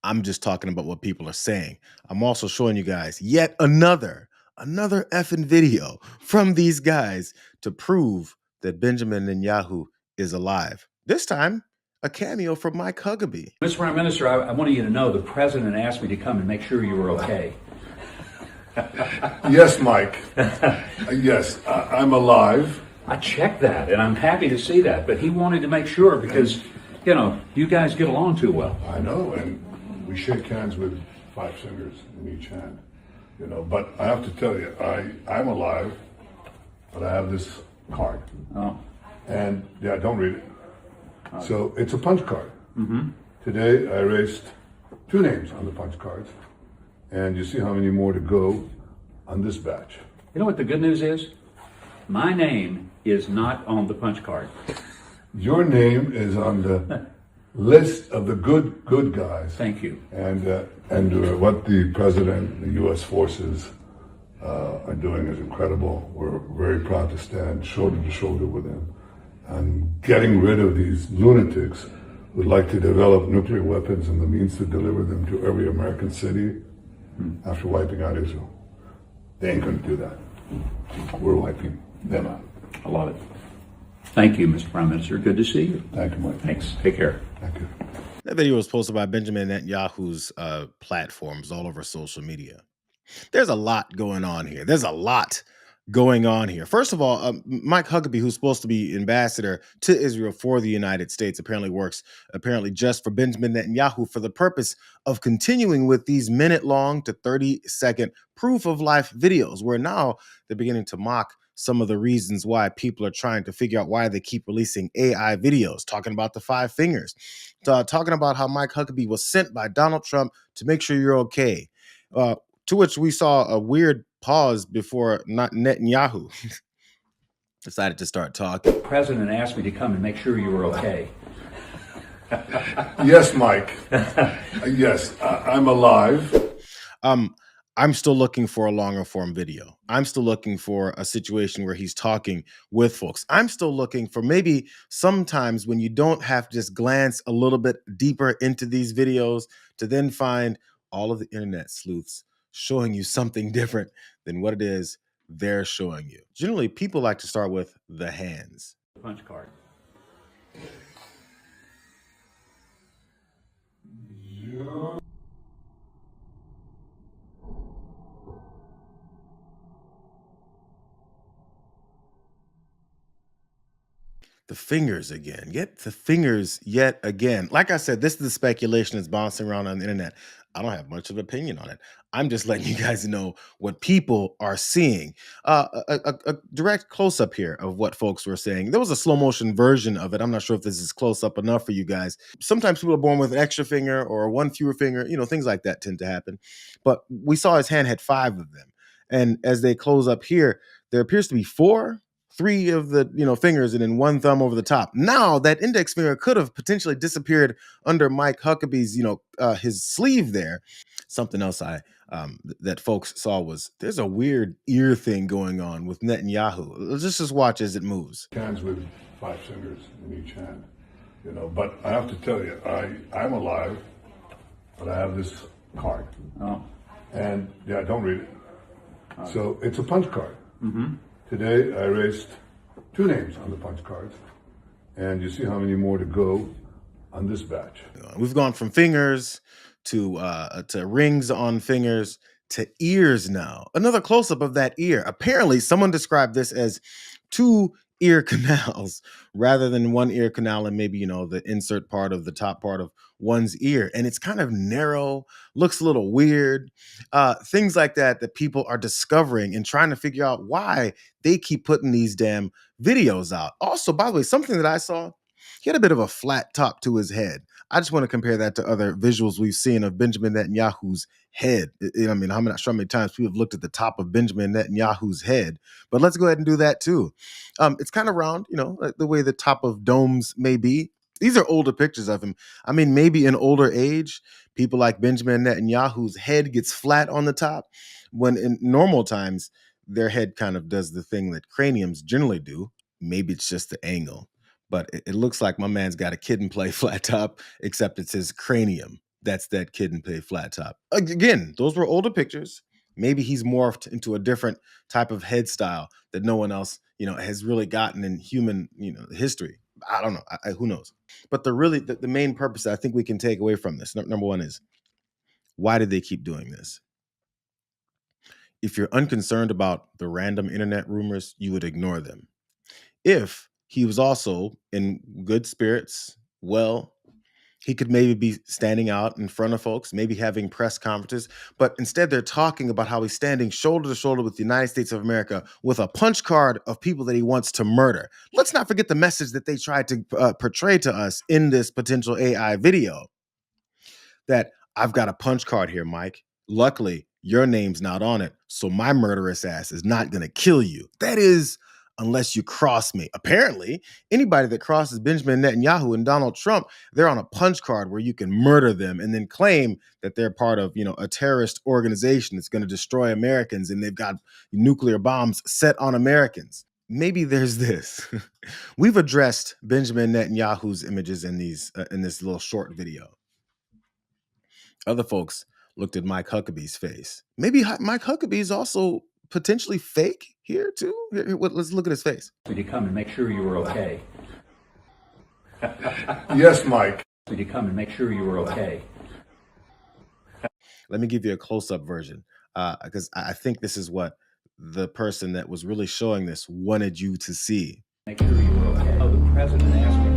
I'm just talking about what people are saying. I'm also showing you guys yet another effing video from these guys to prove that Benjamin Netanyahu is alive. This time, a cameo from Mike Huckabee. Mr. Prime Minister, I wanted you to know the president asked me to come and make sure you were okay. Yes, Mike. Yes, I'm alive. I checked that, and I'm happy to see that. But he wanted to make sure because, you know, you guys get along too well. I know, and we shake hands with 5 fingers in each hand. You know, but I have to tell you, I'm alive, but I have this card. Oh. And yeah, don't read it. So it's a punch card. Today I erased 2 names on the punch cards, and you see how many more to go on this batch. You know what the good news is? My name is not on the punch card. Your name is on the list of the good guys. Thank you. And what the president, the U.S. forces are doing is incredible. We're very proud to stand shoulder to shoulder with them. And getting rid of these lunatics who'd like to develop nuclear weapons and the means to deliver them to every American city after wiping out Israel. They ain't going to do that. We're wiping them out. I love it. Thank you, Mr. Prime Minister. Good to see you. Thank you, Mike. Thanks. Take care. Thank you. That video was posted by Benjamin Netanyahu's platforms all over social media. There's a lot going on here. First of all, Mike Huckabee, who's supposed to be ambassador to Israel for the United States, apparently works just for Benjamin Netanyahu for the purpose of continuing with these minute-long to 30-second proof-of-life videos, where now they're beginning to mock some of the reasons why people are trying to figure out why they keep releasing AI videos, talking about the 5 fingers, talking about how Mike Huckabee was sent by Donald Trump to make sure you're okay. To which we saw a weird pause before Netanyahu decided to start talking. The president asked me to come and make sure you were okay. Yes, Mike. Yes, I'm alive. I'm still looking for a longer form video. I'm still looking for a situation where he's talking with folks. I'm still looking for maybe sometimes when you don't have to just glance a little bit deeper into these videos to then find all of the internet sleuths showing you something different than what it is they're showing you. Generally, people like to start with the hands. Punch card. The fingers again. Get the fingers yet again. Like I said, this is the speculation that's bouncing around on the internet. I don't have much of an opinion on it. I'm just letting you guys know what people are seeing. A direct close-up here of what folks were saying. There was a slow motion version of it. I'm not sure if this is close up enough for you guys. Sometimes people are born with an extra finger or one fewer finger. You know, things like that tend to happen. But we saw his hand had 5 of them. And as they close up here, there appears to be 3 of the fingers and then 1 thumb over the top. Now that index finger could have potentially disappeared under Mike Huckabee's his sleeve there. Something else that folks saw was there's a weird ear thing going on with Netanyahu. Let's just watch as it moves. Hands with 5 fingers in each hand. You know, but I have to tell you, I'm alive, but I have this card. Oh. And yeah, don't read it. So it's a punch card. Today I erased 2 names on the punch cards, and you see how many more to go on this batch. We've gone from fingers to rings on fingers to ears now. Another close-up of that ear. Apparently, someone described this as 2 ear canals rather than 1 ear canal and maybe, the insert part of the top part of one's ear. And it's kind of narrow, looks a little weird. Things like that people are discovering and trying to figure out why they keep putting these damn videos out. Also, by the way, something that I saw, he had a bit of a flat top to his head. I just want to compare that to other visuals we've seen of Benjamin Netanyahu's head. I'm not sure how many times people have looked at the top of Benjamin Netanyahu's head, but let's go ahead and do that too. It's kind of round, like the way the top of domes may be. These are older pictures of him. I mean, maybe in older age, people like Benjamin Netanyahu's head gets flat on the top, when in normal times, their head kind of does the thing that craniums generally do. Maybe it's just the angle. But it looks like my man's got a kid and play flat top, except it's his cranium. That's that kid in Play Flat Top. Again, those were older pictures. Maybe he's morphed into a different type of head style that no one else, has really gotten in human, history. I don't know. Who knows? But the main purpose that I think we can take away from this, number one, is why did they keep doing this? If you're unconcerned about the random internet rumors, you would ignore them. If he was also in good spirits, well, he could maybe be standing out in front of folks, maybe having press conferences, but instead they're talking about how he's standing shoulder to shoulder with the United States of America with a punch card of people that he wants to murder. Let's not forget the message that they tried to portray to us in this potential AI video, that I've got a punch card here, Mike. Luckily, your name's not on it, so my murderous ass is not going to kill you. That is, unless you cross me. Apparently, anybody that crosses Benjamin Netanyahu and Donald Trump, they're on a punch card where you can murder them and then claim that they're part of, a terrorist organization that's going to destroy Americans and they've got nuclear bombs set on Americans. Maybe there's this. We've addressed Benjamin Netanyahu's images in this little short video. Other folks looked at Mike Huckabee's face. Maybe Mike Huckabee is also potentially fake here too. Let's look at his face. Did he come and make sure you were okay? Yes, Mike. Did he come and make sure you were okay? Let me give you a close-up version, because I think this is what the person that was really showing this wanted you to see. Make sure you were okay. Oh, the president asked him.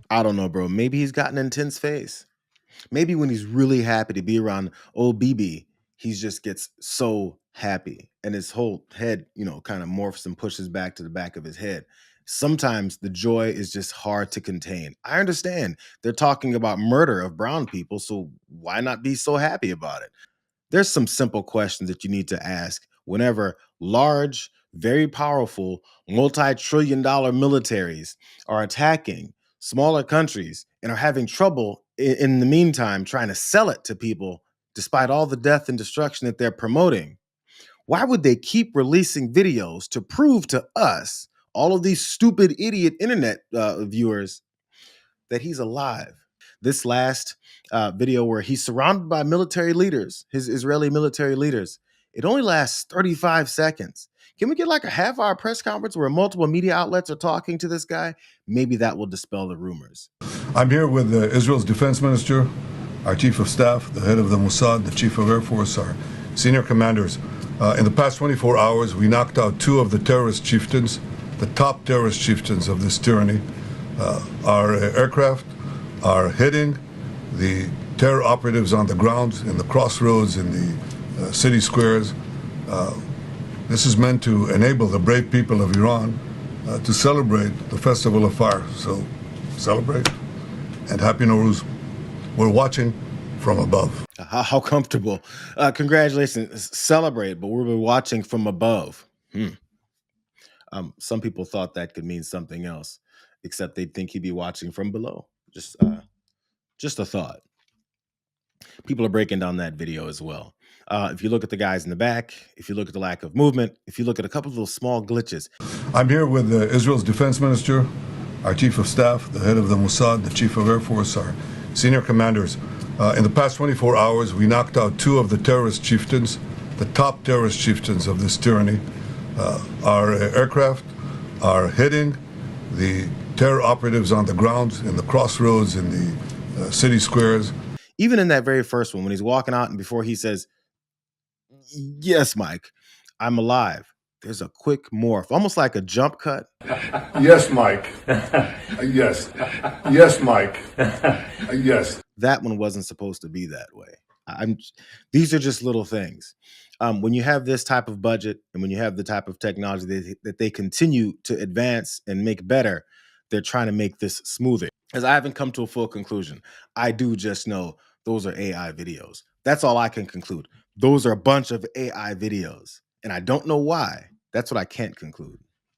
I don't know, bro. Maybe he's got an intense face. Maybe when he's really happy to be around old BB, he just gets so happy and his whole head, kind of morphs and pushes back to the back of his head. Sometimes the joy is just hard to contain. I understand they're talking about murder of brown people, so why not be so happy about it? There's some simple questions that you need to ask whenever large, very powerful, multi-trillion-dollar militaries are attacking smaller countries and are having trouble in the meantime trying to sell it to people despite all the death and destruction that they're promoting. Why would they keep releasing videos to prove to us, all of these stupid idiot internet viewers, that he's alive? This last video where he's surrounded by military leaders, his Israeli military leaders, it only lasts 35 seconds. Can we get like a half-hour press conference where multiple media outlets are talking to this guy? Maybe that will dispel the rumors. I'm here with Israel's defense minister, our chief of staff, the head of the Mossad, the chief of Air Force, our senior commanders. In the past 24 hours, we knocked out 2 of the terrorist chieftains, the top terrorist chieftains of this tyranny. Our aircraft are hitting the terror operatives on the ground, in the crossroads, in the city squares. This is meant to enable the brave people of Iran to celebrate the Festival of Fire. So celebrate and Happy Nowruz. We're watching from above. How comfortable. Congratulations. Celebrate, but we'll be watching from above. Some people thought that could mean something else, except they'd think he'd be watching from below. Just a thought. People are breaking down that video as well. If you look at the guys in the back, if you look at the lack of movement, if you look at a couple of little small glitches. I'm here with Israel's defense minister, our chief of staff, the head of the Mossad, the chief of Air Force, our senior commanders. In the past 24 hours, we knocked out 2 of the terrorist chieftains, the top terrorist chieftains of this tyranny. Our aircraft are hitting the terror operatives on the ground, in the crossroads, in the city squares. Even in that very first one, when he's walking out and before he says, "Yes, Mike, I'm alive," there's a quick morph, almost like a jump cut. Yes, Mike. Yes. Yes, Mike. Yes. That one wasn't supposed to be that way. These are just little things. When you have this type of budget and when you have the type of technology that they continue to advance and make better, they're trying to make this smoother. As I haven't come to a full conclusion, I do just know those are AI videos. That's all I can conclude. Those are a bunch of AI videos. And I don't know why. That's what I can't conclude.